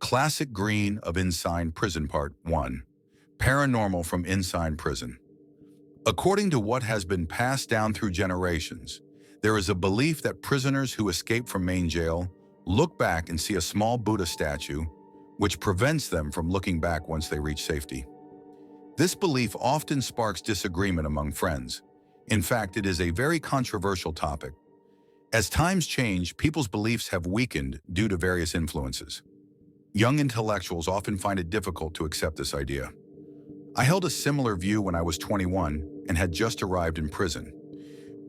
Classic Green of Inside Prison Part 1. Paranormal from Inside Prison. According to what has been passed down through generations, there is a belief that prisoners who escape from main jail look back and see a small Buddha statue, which prevents them from looking back once they reach safety. This belief often sparks disagreement among friends. In fact, it is a very controversial topic. As times change, people's beliefs have weakened due to various influences. Young intellectuals often find it difficult to accept this idea. I held a similar view when I was 21 and had just arrived in prison.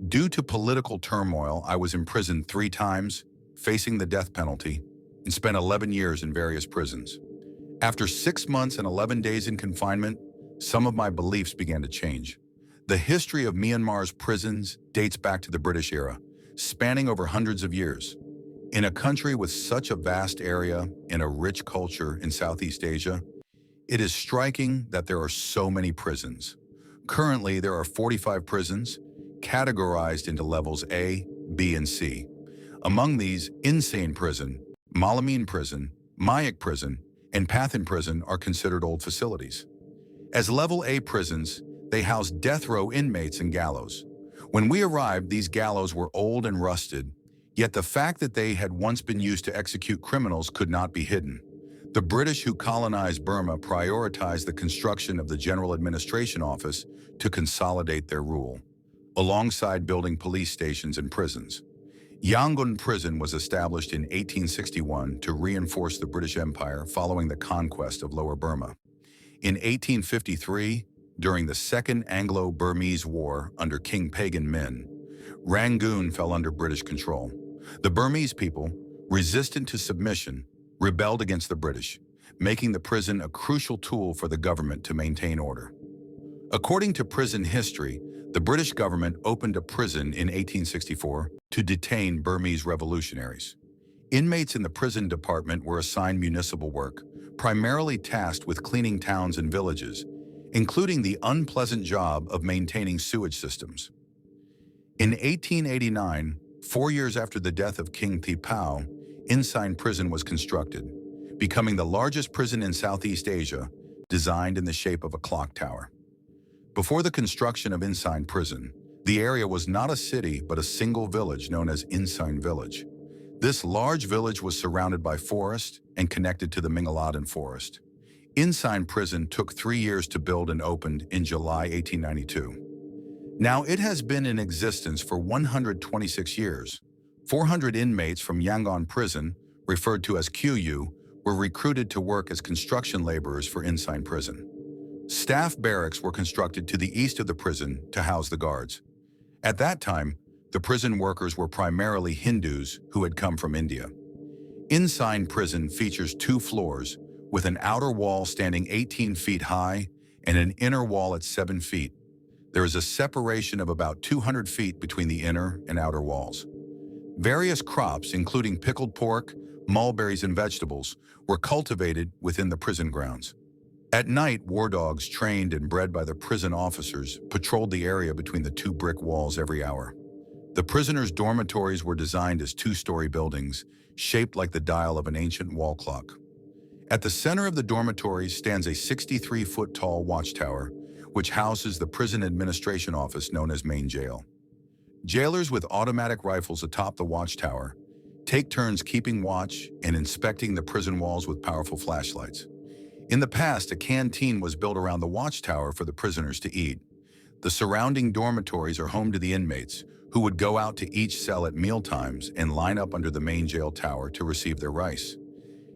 Due to political turmoil, I was imprisoned 3 times, facing the death penalty, and spent 11 years in various prisons. After 6 months and 11 days in confinement, some of my beliefs began to change. The history of Myanmar's prisons dates back to the British era, spanning over hundreds of years. In a country with such a vast area and a rich culture in Southeast Asia, it is striking that there are so many prisons. Currently, there are 45 prisons, categorized into levels A, B, and C. Among these, Insane Prison, Malamine Prison, Mayak Prison, and Pathan Prison are considered old facilities. As Level A prisons, they house death row inmates and gallows. When we arrived, these gallows were old and rusted, yet the fact that they had once been used to execute criminals could not be hidden. The British who colonized Burma prioritized the construction of the General Administration Office to consolidate their rule, alongside building police stations and prisons. Yangon Prison was established in 1861 to reinforce the British Empire following the conquest of Lower Burma. In 1853, during the Second Anglo-Burmese War under King Pagan Min, Rangoon fell under British control. The Burmese people, resistant to submission, rebelled against the British, making the prison a crucial tool for the government to maintain order. According to prison history, the British government opened a prison in 1864 to detain Burmese revolutionaries. Inmates in the prison department were assigned municipal work, primarily tasked with cleaning towns and villages, including the unpleasant job of maintaining sewage systems. In 1889, 4 years after the death of King Thiepao, Inside Prison was constructed, becoming the largest prison in Southeast Asia, designed in the shape of a clock tower. Before the construction of Inside Prison, the area was not a city but a single village known as Inside Village. This large village was surrounded by forest and connected to the Mingaladan Forest. Inside Prison took 3 years to build and opened in July 1892. Now it has been in existence for 126 years. 400 inmates from Yangon Prison, referred to as QU, were recruited to work as construction laborers for Inside Prison. Staff barracks were constructed to the east of the prison to house the guards. At that time, the prison workers were primarily Hindus who had come from India. Inside Prison features 2 floors, with an outer wall standing 18 feet high and an inner wall at 7 feet. There is a separation of about 200 feet between the inner and outer walls. Various crops, including pickled pork, mulberries, and vegetables, were cultivated within the prison grounds. At night, war dogs trained and bred by the prison officers patrolled the area between the 2 brick walls every hour. The prisoners' dormitories were designed as 2-story buildings, shaped like the dial of an ancient wall clock. At the center of the dormitories stands a 63-foot-tall watchtower, which houses the prison administration office known as Main Jail. Jailers with automatic rifles atop the watchtower take turns keeping watch and inspecting the prison walls with powerful flashlights. In the past, a canteen was built around the watchtower for the prisoners to eat. The surrounding dormitories are home to the inmates, who would go out to each cell at mealtimes and line up under the main jail tower to receive their rice.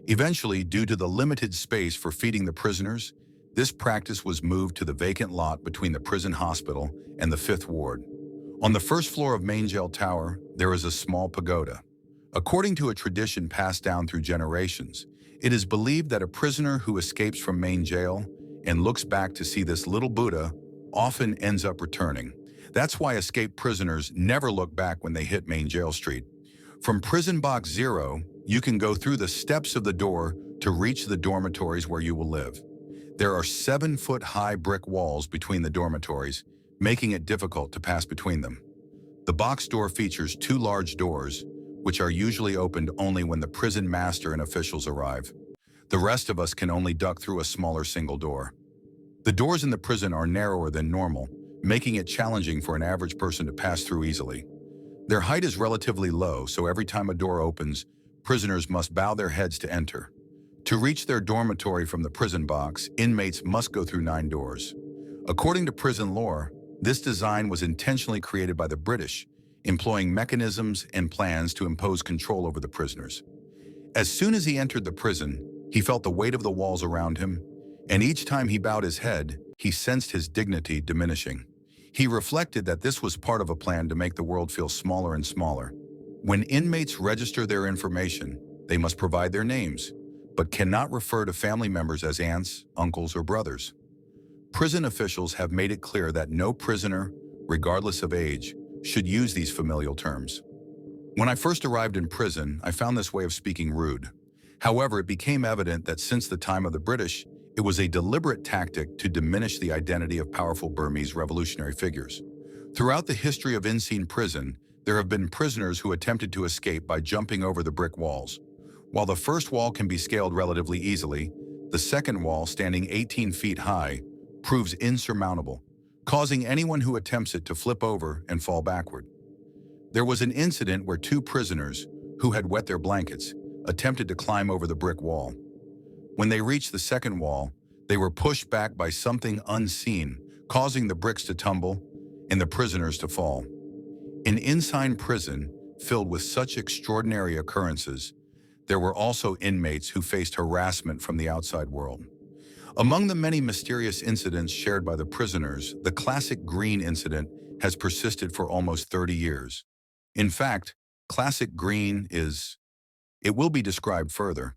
Eventually, due to the limited space for feeding the prisoners, this practice was moved to the vacant lot between the prison hospital and the 5th ward. On the 1st floor of Main Jail Tower, there is a small pagoda. According to a tradition passed down through generations, it is believed that a prisoner who escapes from Main Jail and looks back to see this little Buddha often ends up returning. That's why escaped prisoners never look back when they hit Main Jail Street. From Prison Box 0, you can go through the steps of the door to reach the dormitories where you will live. There are 7-foot-high brick walls between the dormitories, making it difficult to pass between them. The box door features 2 large doors, which are usually opened only when the prison master and officials arrive. The rest of us can only duck through a smaller single door. The doors in the prison are narrower than normal, making it challenging for an average person to pass through easily. Their height is relatively low, so every time a door opens, prisoners must bow their heads to enter. To reach their dormitory from the prison box, inmates must go through 9 doors. According to prison lore, this design was intentionally created by the British, employing mechanisms and plans to impose control over the prisoners. As soon as he entered the prison, he felt the weight of the walls around him, and each time he bowed his head, he sensed his dignity diminishing. He reflected that this was part of a plan to make the world feel smaller and smaller. When inmates register their information, they must provide their names, but cannot refer to family members as aunts, uncles, or brothers. Prison officials have made it clear that no prisoner, regardless of age, should use these familial terms. When I first arrived in prison, I found this way of speaking rude. However, it became evident that since the time of the British, it was a deliberate tactic to diminish the identity of powerful Burmese revolutionary figures. Throughout the history of Insein prison, there have been prisoners who attempted to escape by jumping over the brick walls. While the first wall can be scaled relatively easily, the second wall, standing 18 feet high, proves insurmountable, causing anyone who attempts it to flip over and fall backward. There was an incident where 2 prisoners, who had wet their blankets, attempted to climb over the brick wall. When they reached the second wall, they were pushed back by something unseen, causing the bricks to tumble and the prisoners to fall. In Insein prison, filled with such extraordinary occurrences, there were also inmates who faced harassment from the outside world. Among the many mysterious incidents shared by the prisoners, the classic green incident has persisted for almost 30 years. In fact, classic green it will be described further.